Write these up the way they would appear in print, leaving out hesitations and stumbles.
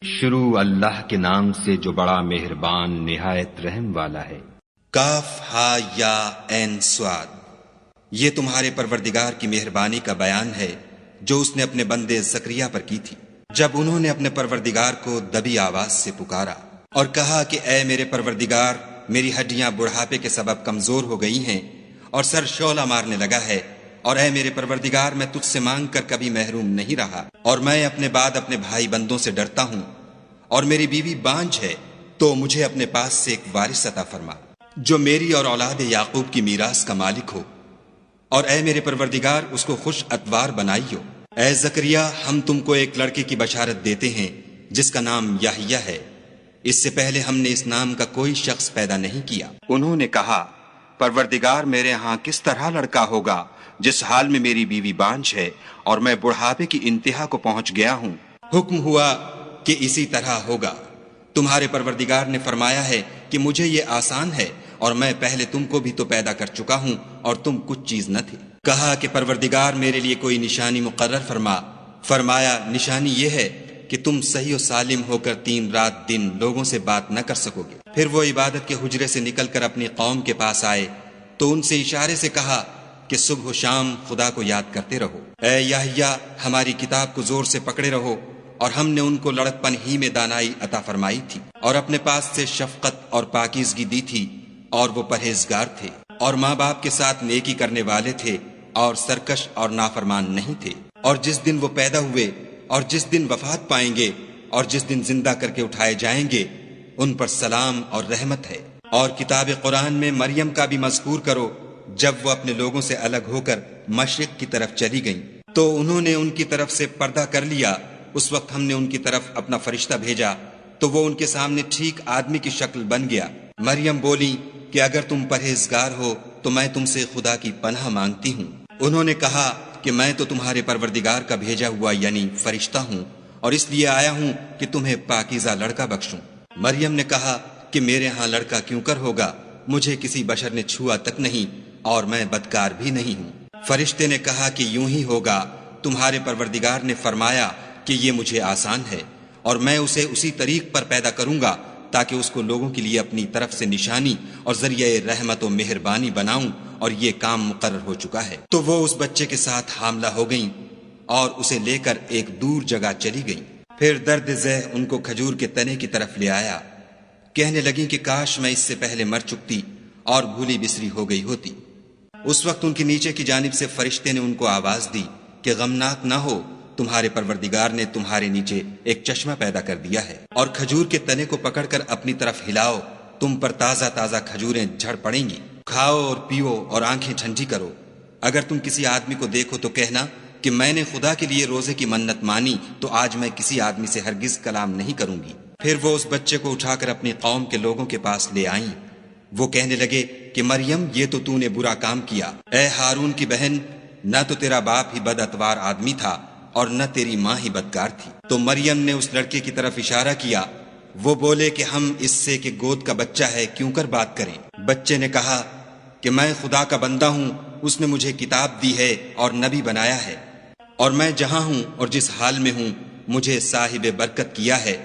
شروع اللہ کے نام سے جو بڑا مہربان نہایت رحم والا ہے۔ کاف ہا یا عین صاد، یہ تمہارے پروردگار کی مہربانی کا بیان ہے جو اس نے اپنے بندے زکریا پر کی تھی، جب انہوں نے اپنے پروردگار کو دبی آواز سے پکارا اور کہا کہ اے میرے پروردگار، میری ہڈیاں بڑھاپے کے سبب کمزور ہو گئی ہیں اور سر شعلہ مارنے لگا ہے، اور اے میرے پروردگار، میں تجھ سے مانگ کر کبھی محروم نہیں رہا، اور میں اپنے بعد اپنے بھائی بندوں سے ڈرتا ہوں، اور میری بیوی بانجھ ہے، تو مجھے اپنے پاس سے ایک وارث عطا فرما جو میری اور اولاد یعقوب کی میراث کا مالک ہو، اور اے میرے پروردگار اس کو خوش اتوار بنائیو۔ اے زکریا، ہم تم کو ایک لڑکے کی بشارت دیتے ہیں جس کا نام یحییٰ ہے، اس سے پہلے ہم نے اس نام کا کوئی شخص پیدا نہیں کیا۔ انہوں نے کہا، پروردگار، میرے ہاں کس طرح لڑکا ہوگا جس حال میں میری بیوی بانجھ ہے اور میں بڑھاپے کی انتہا کو پہنچ گیا ہوں؟ حکم ہوا کہ اسی طرح ہوگا۔ تمہارے پروردگار نے فرمایا ہے کہ مجھے یہ آسان ہے، اور میں پہلے تم کو بھی تو پیدا کر چکا ہوں اور تم کچھ چیز نہ تھے۔ کہا کہ پروردگار میرے لیے کوئی نشانی مقرر فرما۔ فرمایا، نشانی یہ ہے کہ تم صحیح و سالم ہو کر 3 رات دن لوگوں سے بات نہ کر سکو گے۔ پھر وہ عبادت کے حجرے سے نکل کر اپنی قوم کے پاس آئے تو ان سے اشارے سے کہا کہ صبح و شام خدا کو یاد کرتے رہو۔ اے یحییٰ، ہماری کتاب کو زور سے پکڑے رہو، اور ہم نے ان کو لڑکپن ہی میں دانائی عطا فرمائی تھی، اور اپنے پاس سے شفقت اور پاکیزگی دی تھی، اور وہ پرہیزگار تھے، اور ماں باپ کے ساتھ نیکی کرنے والے تھے، اور سرکش اور نافرمان نہیں تھے۔ اور جس دن وہ پیدا ہوئے، اور جس دن وفات پائیں گے، اور جس دن زندہ کر کے اٹھائے جائیں گے، ان پر سلام اور رحمت ہے۔ اور کتاب قرآن میں مریم کا بھی مذکور کرو، جب وہ اپنے لوگوں سے الگ ہو کر مشرق کی طرف چلی گئیں تو انہوں نے ان کی طرف سے پردہ کر لیا۔ اس وقت ہم نے ان کی طرف اپنا فرشتہ بھیجا تو وہ ان کے سامنے ٹھیک آدمی کی شکل بن گیا۔ مریم بولی کہ اگر تم پرہیزگار ہو تو میں تم سے خدا کی پناہ مانگتی ہوں۔ انہوں نے کہا کہ میں تو تمہارے پروردگار کا بھیجا ہوا یعنی فرشتہ ہوں، اور اس لیے آیا ہوں کہ تمہیں پاکیزہ لڑکا بخشوں۔ مریم نے کہا کہ میرے ہاں لڑکا کیوں کر ہوگا، مجھے کسی بشر نے چھوا تک نہیں، اور میں بدکار بھی نہیں ہوں۔ فرشتے نے کہا کہ یوں ہی ہوگا، تمہارے پروردگار نے فرمایا کہ یہ مجھے آسان ہے، اور میں اسے اسی طریق پر پیدا کروں گا تاکہ اس کو لوگوں کے لیے اپنی طرف سے نشانی اور ذریعہ رحمت و مہربانی بناؤں، اور یہ کام مقرر ہو چکا ہے۔ تو وہ اس بچے کے ساتھ حاملہ ہو گئیں اور اسے لے کر ایک دور جگہ چلی گئیں۔ پھر درد ذہ ان کو کھجور کے تنے کی طرف لے آیا، کہنے لگیں کہ کاش میں اس سے پہلے مر چکتی اور بھولی بسری ہو گئی ہوتی۔ اس وقت ان کے نیچے کی جانب سے فرشتے نے ان کو آواز دی کہ غمناک نہ ہو، تمہارے پروردگار نے تمہارے نیچے ایک چشمہ پیدا کر دیا ہے، اور کھجور کے تنے کو پکڑ کر اپنی طرف ہلاؤ، تم پر تازہ تازہ کھجوریں جھڑ پڑیں گی، کھاؤ اور پیو اور آنکھیں ٹھنڈی کرو۔ اگر تم کسی آدمی کو دیکھو تو کہنا کہ میں نے خدا کے لیے روزے کی منت مانی، تو آج میں کسی آدمی سے ہرگز کلام نہیں کروں گی۔ پھر وہ اس بچے کو اٹھا کر اپنی قوم کے لوگوں کے پاس لے آئیں۔ وہ کہنے لگے کہ مریم، یہ تو نے برا کام کیا۔ اے ہارون کی بہن، نہ تو تیرا باپ ہی بد اتوار آدمی تھا اور نہ تیری ماں ہی بدکار تھی۔ تو مریم نے اس لڑکے کی طرف اشارہ کیا۔ وہ بولے کہ ہم اس سے کہ گود کا بچہ ہے کیوں کر بات کریں۔ بچے نے کہا کہ میں خدا کا بندہ ہوں، اس نے مجھے کتاب دی ہے اور نبی بنایا ہے، اور میں جہاں ہوں اور جس حال میں ہوں مجھے صاحب برکت کیا ہے،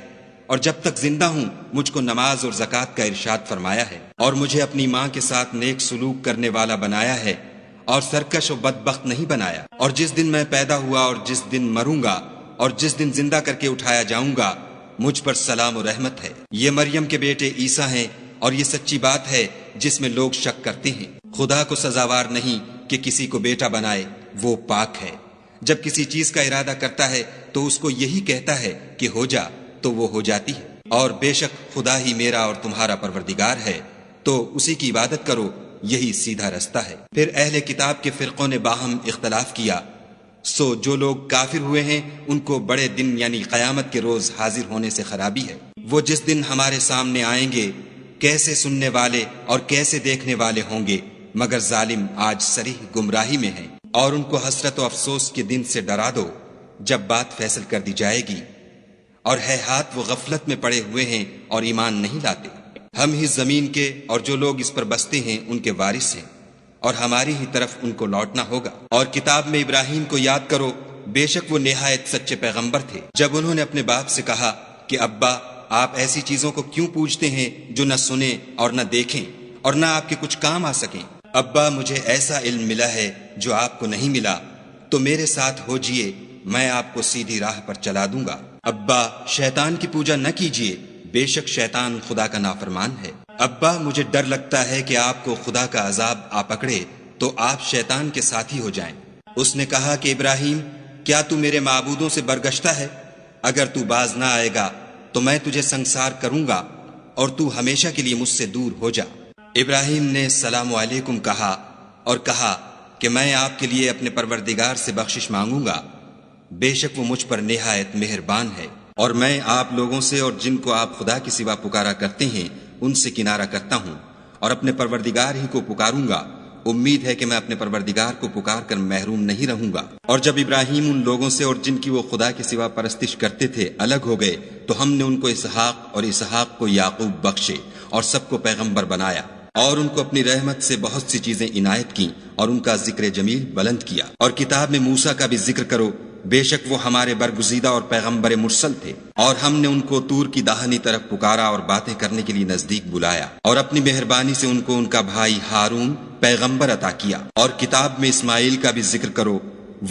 اور جب تک زندہ ہوں مجھ کو نماز اور زکوٰۃ کا ارشاد فرمایا ہے، اور مجھے اپنی ماں کے ساتھ نیک سلوک کرنے والا بنایا ہے، اور سرکش و بدبخت نہیں بنایا۔ اور جس دن میں پیدا ہوا اور جس دن مروں گا اور جس دن زندہ کر کے اٹھایا جاؤں گا، مجھ پر سلام و رحمت ہے۔ یہ مریم کے بیٹے عیسیٰ ہیں، اور یہ سچی بات ہے جس میں لوگ شک کرتے ہیں۔ خدا کو سزاوار نہیں کہ کسی کو بیٹا بنائے، وہ پاک ہے۔ جب کسی چیز کا ارادہ کرتا ہے تو اس کو یہی کہتا ہے کہ ہو جا، تو وہ ہو جاتی ہے۔ اور بے شک خدا ہی میرا اور تمہارا پروردگار ہے، تو اسی کی عبادت کرو، یہی سیدھا رستہ ہے۔ پھر اہل کتاب کے فرقوں نے باہم اختلاف کیا، سو جو لوگ کافر ہوئے ہیں ان کو بڑے دن یعنی قیامت کے روز حاضر ہونے سے خرابی ہے۔ وہ جس دن ہمارے سامنے آئیں گے کیسے سننے والے اور کیسے دیکھنے والے ہوں گے، مگر ظالم آج صریح گمراہی میں ہیں۔ اور ان کو حسرت و افسوس کے دن سے ڈرا دو جب بات فیصل کر دی جائے گی، اور ہے ہاتھ وہ غفلت میں پڑے ہوئے ہیں اور ایمان نہیں لاتے۔ ہم ہی زمین کے اور جو لوگ اس پر بستے ہیں ان کے وارث ہیں، اور ہماری ہی طرف ان کو لوٹنا ہوگا۔ اور کتاب میں ابراہیم کو یاد کرو، بے شک وہ نہایت سچے پیغمبر تھے۔ جب انہوں نے اپنے باپ سے کہا کہ ابا آپ ایسی چیزوں کو کیوں پوجتے ہیں جو نہ سنیں اور نہ دیکھیں اور نہ آپ کے کچھ کام آ سکیں؟ ابا مجھے ایسا علم ملا ہے جو آپ کو نہیں ملا، تو میرے ساتھ ہو جئے، میں آپ کو سیدھی راہ پر چلا دوں گا۔ ابا شیطان کی پوجا نہ کیجیے، بے شک شیطان خدا کا نافرمان ہے۔ ابا مجھے ڈر لگتا ہے کہ آپ کو خدا کا عذاب آ پکڑے تو آپ شیطان کے ساتھی ہو جائیں۔ اس نے کہا کہ ابراہیم، کیا تو میرے معبودوں سے برگشتہ ہے؟ اگر تو باز نہ آئے گا تو میں تجھے سنسار کروں گا اور تو ہمیشہ کے لیے مجھ سے دور ہو جا۔ ابراہیم نے السلام علیکم کہا اور کہا کہ میں آپ کے لیے اپنے پروردگار سے بخشش مانگوں گا، بے شک وہ مجھ پر نہایت مہربان ہے، اور میں آپ لوگوں سے اور جن کو آپ خدا کے سوا پکارا کرتے ہیں ان سے کنارہ کرتا ہوں اور اپنے پروردگار ہی کو پکاروں گا۔ امید ہے کہ میں اپنے پروردگار کو پکار کر محروم نہیں رہوں گا۔ اور جب ابراہیم ان لوگوں سے اور جن کی وہ خدا کے سوا پرستش کرتے تھے الگ ہو گئے تو ہم نے ان کو اسحاق اور اسحاق کو یعقوب بخشے اور سب کو پیغمبر بنایا، اور ان کو اپنی رحمت سے بہت سی چیزیں عنایت کی اور ان کا ذکر جمیل بلند کیا۔ اور کتاب میں موسیٰ کا بھی ذکر کرو، بے شک وہ ہمارے برگزیدہ اور پیغمبر مرسل تھے، اور ہم نے ان کو طور کی داہنی طرف پکارا اور باتیں کرنے کے لیے نزدیک بلایا، اور اپنی مہربانی سے ان کو ان کا بھائی ہارون پیغمبر عطا کیا۔ اور کتاب میں اسماعیل کا بھی ذکر کرو،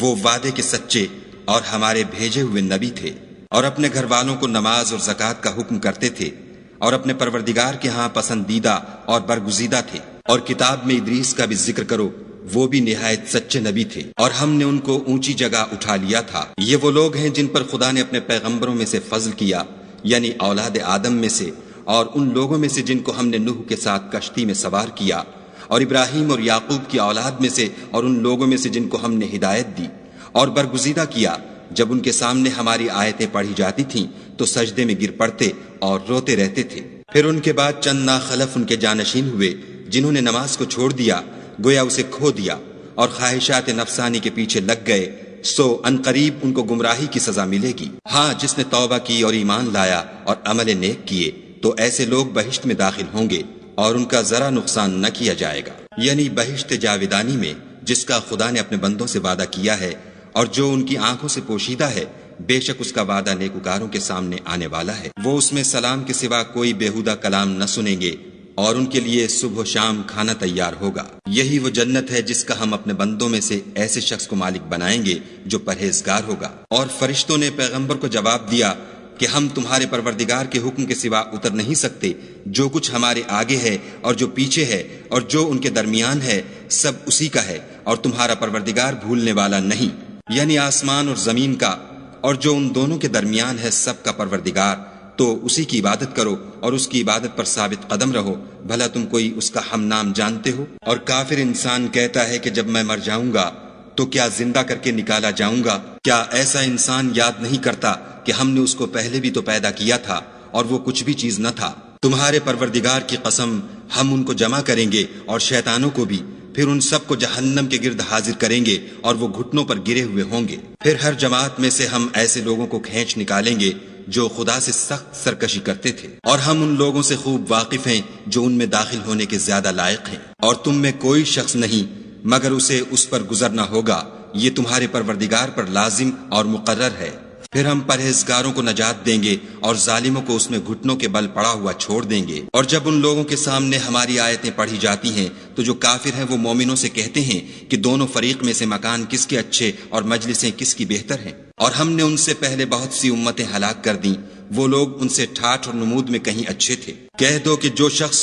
وہ وعدے کے سچے اور ہمارے بھیجے ہوئے نبی تھے، اور اپنے گھر والوں کو نماز اور زکوٰۃ کا حکم کرتے تھے، اور اپنے پروردگار کے ہاں پسندیدہ اور برگزیدہ تھے۔ اور کتاب میں ادریس کا بھی ذکر کرو، وہ بھی نہایت سچے نبی تھے، اور ہم نے ان کو اونچی جگہ اٹھا لیا تھا۔ یہ وہ لوگ ہیں جن پر خدا نے اپنے پیغمبروں میں سے فضل کیا، یعنی اولاد آدم میں سے، اور ان لوگوں میں سے جن کو ہم نے نوح کے ساتھ کشتی میں سوار کیا، اور ابراہیم اور یعقوب کی اولاد میں سے، اور ان لوگوں میں سے جن کو ہم نے ہدایت دی اور برگزیدہ کیا۔ جب ان کے سامنے ہماری آیتیں پڑھی جاتی تھیں تو سجدے میں گر پڑتے اور روتے رہتے تھے۔ پھر ان کے بعد چند ناخلف ان کے جانشین ہوئے جنہوں نے نماز کو چھوڑ دیا، گویا اسے کھو دیا، اور خواہشات نفسانی کے پیچھے لگ گئے، سو عنقریب ان کو گمراہی کی سزا ملے گی۔ ہاں، جس نے توبہ کی اور ایمان لایا اور عمل نیک کیے تو ایسے لوگ بہشت میں داخل ہوں گے اور ان کا ذرا نقصان نہ کیا جائے گا، یعنی بہشت جاودانی میں جس کا خدا نے اپنے بندوں سے وعدہ کیا ہے اور جو ان کی آنکھوں سے پوشیدہ ہے، بے شک اس کا وعدہ نیکوکاروں کے سامنے آنے والا ہے۔ وہ اس میں سلام کے سوا کوئی بیہودہ کلام نہ سنیں گے، اور ان کے لیے صبح و شام کھانا تیار ہوگا۔ یہی وہ جنت ہے جس کا ہم اپنے بندوں میں سے ایسے شخص کو مالک بنائیں گے جو پرہیزگار ہوگا۔ اور فرشتوں نے پیغمبر کو جواب دیا کہ ہم تمہارے پروردگار کے حکم کے سوا اتر نہیں سکتے، جو کچھ ہمارے آگے ہے اور جو پیچھے ہے اور جو ان کے درمیان ہے سب اسی کا ہے، اور تمہارا پروردگار بھولنے والا نہیں، یعنی آسمان اور زمین کا اور جو ان دونوں کے درمیان ہے سب کا پروردگار۔ تو اسی کی عبادت کرو اور اس کی عبادت پر ثابت قدم رہو، بھلا تم کوئی اس کا ہم نام جانتے ہو؟ اور کافر انسان کہتا ہے کہ جب میں مر جاؤں گا تو کیا زندہ کر کے نکالا جاؤں گا؟ کیا ایسا انسان یاد نہیں کرتا کہ ہم نے اس کو پہلے بھی تو پیدا کیا تھا اور وہ کچھ بھی چیز نہ تھا؟ تمہارے پروردگار کی قسم، ہم ان کو جمع کریں گے اور شیطانوں کو بھی، پھر ان سب کو جہنم کے گرد حاضر کریں گے اور وہ گھٹنوں پر گرے ہوئے ہوں گے۔ پھر ہر جماعت میں سے ہم ایسے لوگوں کو کھینچ نکالیں گے جو خدا سے سخت سرکشی کرتے تھے، اور ہم ان لوگوں سے خوب واقف ہیں جو ان میں داخل ہونے کے زیادہ لائق ہیں، اور تم میں کوئی شخص نہیں مگر اسے اس پر گزرنا ہوگا، یہ تمہارے پروردگار پر لازم اور مقرر ہے۔ پھر ہم پرہیزگاروں کو نجات دیں گے اور ظالموں کو اس میں گھٹنوں کے بل پڑا ہوا چھوڑ دیں گے۔ اور جب ان لوگوں کے سامنے ہماری آیتیں پڑھی جاتی ہیں تو جو کافر ہیں وہ مومنوں سے کہتے ہیں کہ دونوں فریق میں سے مکان کس کے اچھے اور مجلسیں کس کی بہتر ہیں، اور ہم نے ان سے پہلے بہت سی امتیں ہلاک کر دیں، وہ لوگ ان سے ٹھاٹھ اور نمود میں کہیں اچھے تھے۔ کہہ دو کہ جو شخص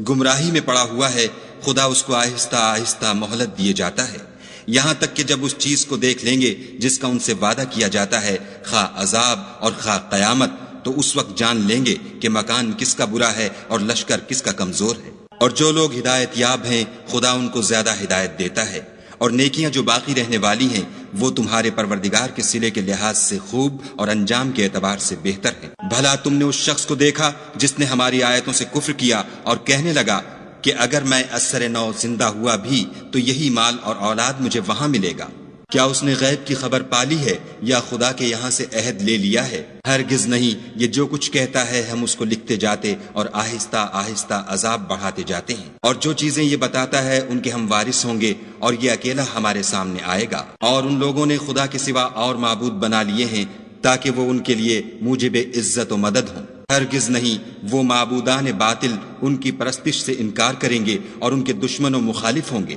گمراہی میں پڑا ہوا ہے خدا اس کو آہستہ آہستہ مہلت دیے جاتا ہے، یہاں تک کہ جب اس چیز کو دیکھ لیں گے جس کا ان سے وعدہ کیا جاتا ہے، خواہ عذاب اور خواہ قیامت، تو اس وقت جان لیں گے کہ مکان کس کا برا ہے اور لشکر کس کا کمزور ہے۔ اور جو لوگ ہدایت یاب ہیں خدا ان کو زیادہ ہدایت دیتا ہے، اور نیکیاں جو باقی رہنے والی ہیں وہ تمہارے پروردگار کے صلے کے لحاظ سے خوب اور انجام کے اعتبار سے بہتر ہیں۔ بھلا تم نے اس شخص کو دیکھا جس نے ہماری آیتوں سے کفر کیا اور کہنے لگا کہ اگر میں اثر نو زندہ ہوا بھی تو یہی مال اور اولاد مجھے وہاں ملے گا؟ کیا اس نے غیب کی خبر پالی ہے یا خدا کے یہاں سے عہد لے لیا ہے؟ ہرگز نہیں، یہ جو کچھ کہتا ہے ہم اس کو لکھتے جاتے اور آہستہ آہستہ عذاب بڑھاتے جاتے ہیں، اور جو چیزیں یہ بتاتا ہے ان کے ہم وارث ہوں گے، اور یہ اکیلا ہمارے سامنے آئے گا۔ اور ان لوگوں نے خدا کے سوا اور معبود بنا لیے ہیں تاکہ وہ ان کے لیے موجب عزت و مدد ہوں۔ ہرگز نہیں وہ معبودان باطل ان کی پرستش سے انکار کریں گے اور ان کے دشمن و مخالف ہوں گے۔